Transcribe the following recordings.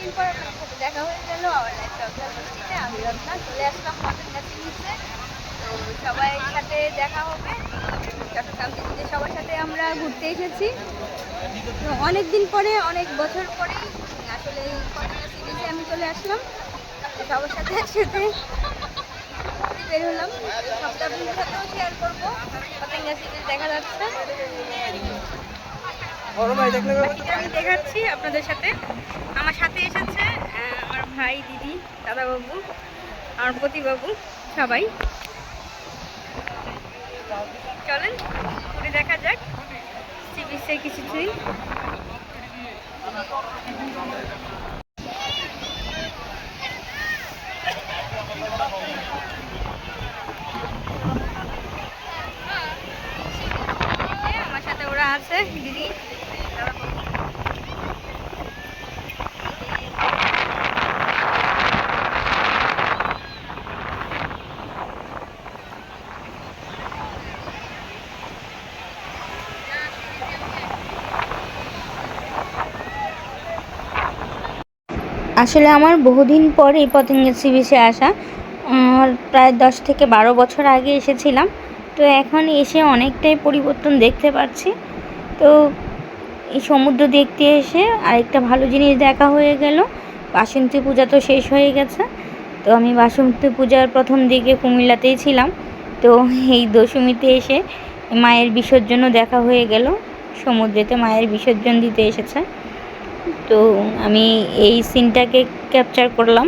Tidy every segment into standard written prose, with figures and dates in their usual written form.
অনেকদিন পর আপনাদের সাথে দেখা হয়ে গেল। আমার একটা অগ্রাধিকার আমি রত্না চলে আসলাম পতেঙ্গা সি বিচে। তো সবাই সাথে দেখা হবে। চট্টগ্রাম থেকে সবার সাথে আমরা ঘুরতে এসেছি। তো অনেকদিন পরে, অনেক বছর পরেই আসলে এই পতেঙ্গা সি বিচে আমি চলে আসলাম। সবার সাথে একসাথে বের হলাম। সবটা আপনাদের সাথেও শেয়ার করবো। পতেঙ্গা সি বিচ দেখা যাচ্ছে, বাকিটা আমি দেখাচ্ছি আপনাদের সাথে। আমার সাথে এসেছে আমার ভাই, দিদি, দাদাবাবু, আমার প্রতিবাবু, সবাই। চলেন ঘুরে দেখা যাক সি বিচের কিছুই। আমার সাথে ওরা আছে, দিদি, দাদাবাবু। আসলে আমার বহুদিন পর এই পতেঙ্গা সি বিচে আসা। প্রায় 10 থেকে 12 বছর আগে এসেছিলাম। তো এখন এসে অনেকটাই পরিবর্তন দেখতে পাচ্ছি। তো এই সমুদ্র দেখতে এসে আরেকটা ভালো জিনিস দেখা হয়ে গেল। বাসন্তী পূজা তো শেষ হয়ে গেছে। তো আমি বাসন্তী পূজার প্রথম দিকে কুমিল্লাতেই ছিলাম। তো এই দশমীতে এসে মায়ের বিসর্জনও দেখা হয়ে গেল। সমুদ্রেতে মায়ের বিসর্জন দিতে এসেছে। তো আমি এই সিনটাকে ক্যাপচার করলাম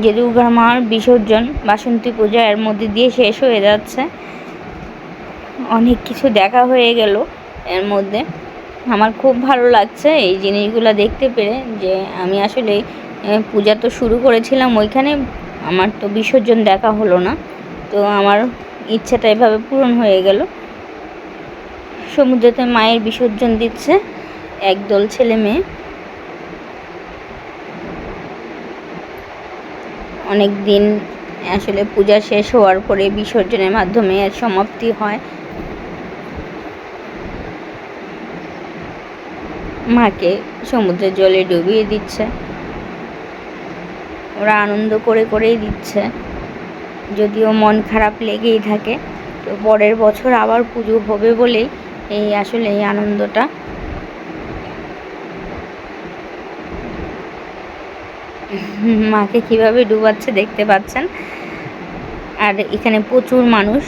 যে দুর্গা মার বিসর্জন বাসন্তী পূজা এর মধ্যে দিয়ে শেষ হয়ে যাচ্ছে। অনেক কিছু দেখা হয়ে গেল এর মধ্যে। আমার খুব ভালো লাগছে এই জিনিসগুলো দেখতে পেরে, যে আমি আসলে পূজা তো শুরু করেছিলাম ওইখানে, আমার তো বিসর্জন দেখা হলো না। তো আমার ইচ্ছাটা এভাবে পূরণ হয়ে গেল। সমুদ্রেতে মায়ের বিসর্জন দিচ্ছে একদল ছেলে মেয়ে। অনেক দিন আসলে পূজা শেষ হওয়ার পরে বিসর্জনের মাধ্যমে এর সমাপ্তি হয়। মাকে সমুদ্রের জলে ডুবিয়ে দিচ্ছে, ওরা আনন্দ করেই দিচ্ছে, যদিও মন খারাপ লেগেই থাকে। তো পরের বছর আবার পুজো হবে বলেই আসলে এই আনন্দটা। মাকে কিভাবে ডুবাচ্ছে দেখতে পাচ্ছেন। আর এখানে প্রচুর মানুষ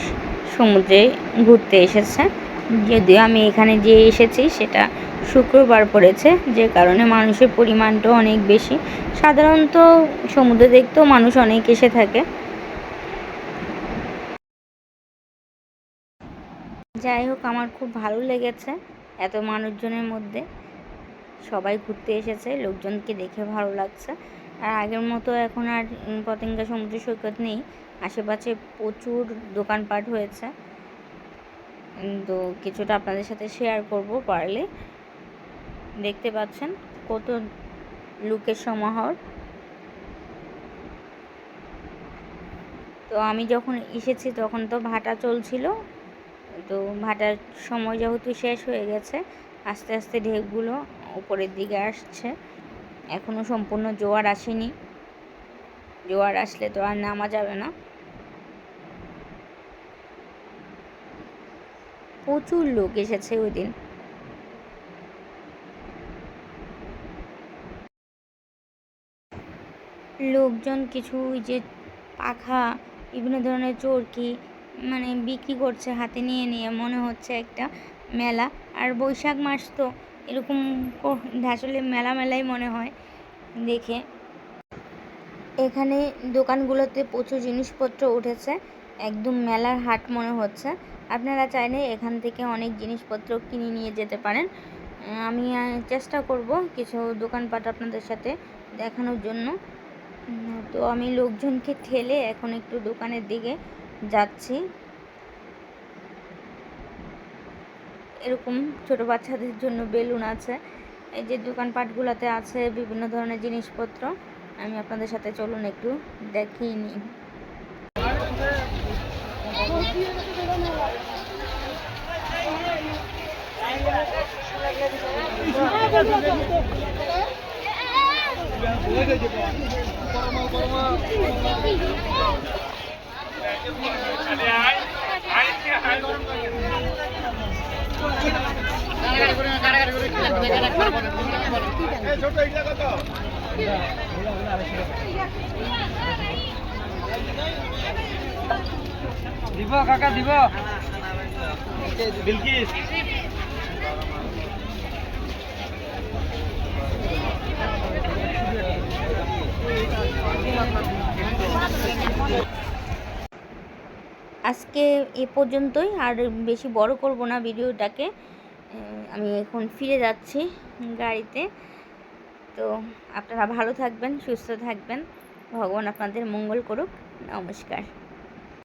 সমুদ্রে ঘুরতে এসেছে। যদিও আমি এখানে যে এসেছি সেটা শুক্রবার পড়েছে, যে কারণে মানুষের পরিমাণটাও অনেক বেশি। সাধারণত সমুদ্র দেখতেও মানুষ অনেক এসে থাকে। যাই হোক, আমার খুব ভালো লেগেছে এত মানুষজনের মধ্যে সবাই ঘুরতে এসেছে, লোকজনকে দেখে ভালো লাগছে। আর আগের মতো এখন আর পতেঙ্গা সমুদ্র সৈকত নেই, আশেপাশে প্রচুর দোকানপাট হয়েছে। তো কিছুটা আপনাদের সাথে শেয়ার করব পারলে। দেখতে পাচ্ছেন কত লোকের সমাহার। তো আমি যখন এসেছি তখন তো ভাটা চলছিল। তো ভাটার সময় যেহেতু শেষ হয়ে গেছে, আস্তে আস্তে ঢেউগুলো উপরের দিকে আসছে। এখনও সম্পূর্ণ জোয়ার আসেনি, জোয়ার আসলে তো আর নামা যাবে না। প্রচুর লোক এসেছে ওই দিন। লোকজন কিছু ওই যে পাখা, বিভিন্ন ধরনের চরকি মানে বিক্রি করছে হাতে নিয়ে নিয়ে, মনে হচ্ছে একটা মেলা। আর বৈশাখ মাস তো এরকম আসলে মেলাই মনে হয় দেখে। এখানে দোকানগুলোতে প্রচুর জিনিসপত্র উঠেছে, একদম মেলার হাট মনে হচ্ছে। আপনারা চাইলে এখান থেকে অনেক জিনিসপত্র কিনে নিয়ে যেতে পারেন। আমি চেষ্টা করব কিছু দোকানপাট আপনাদের সাথে দেখানোর জন্য। তো আমি লোকজনকে ঠেলে এখন একটু দোকানের দিকে যাচ্ছি। এরকম ছোট বাচ্চাদের জন্য বেলুন আছে, এই যে দোকানপাটগুলোতে আছে বিভিন্ন ধরনের জিনিসপত্র। আমি আপনাদের সাথে চলুন একটু দেখিয়ে নিই। দিব কাকা দিব বিলকিস আজকে এ পর্যন্তই, আর বেশি বড় করব না ভিডিওটাকে। আমি এখন ফিরে যাচ্ছি গাড়িতে। তো আপনারা ভালো থাকবেন, সুস্থ থাকবেন, ভগবান আপনাদের মঙ্গল করুক। নমস্কার।